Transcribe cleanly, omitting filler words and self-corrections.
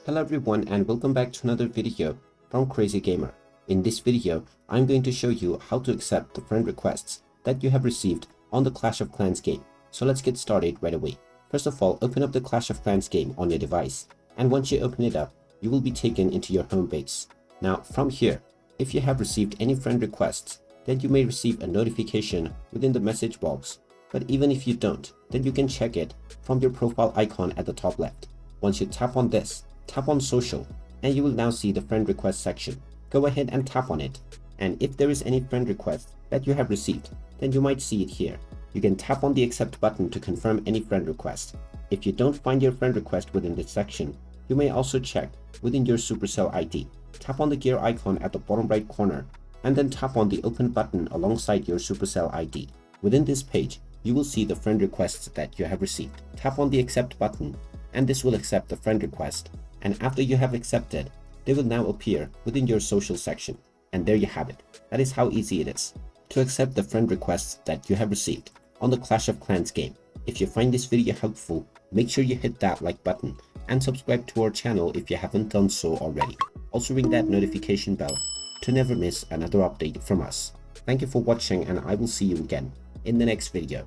Hello everyone and welcome back to another video from Crazy Gamer. In this video, I'm going to show you how to accept the friend requests that you have received on the Clash of Clans game. So let's get started right away. First of all, open up the Clash of Clans game on your device, and once you open it up, you will be taken into your home base. Now from here, if you have received any friend requests, then you may receive a notification within the message box. But even if you don't, then you can check it from your profile icon at the top left. Once you tap on this, tap on social, and you will now see the friend request section. Go ahead and tap on it, and if there is any friend request that you have received, then you might see it here. You can tap on the accept button to confirm any friend request. If you don't find your friend request within this section, you may also check within your Supercell ID. Tap on the gear icon at the bottom right corner, and then tap on the open button alongside your Supercell ID. Within this page, you will see the friend requests that you have received. Tap on the accept button, and this will accept the friend request. And after you have accepted, they will now appear within your social section. And there you have it. That is how easy it is to accept the friend requests that you have received on the Clash of Clans game. If you find this video helpful, make sure you hit that like button and subscribe to our channel if you haven't done so already. Also ring that notification bell to never miss another update from us. Thank you for watching, and I will see you again in the next video.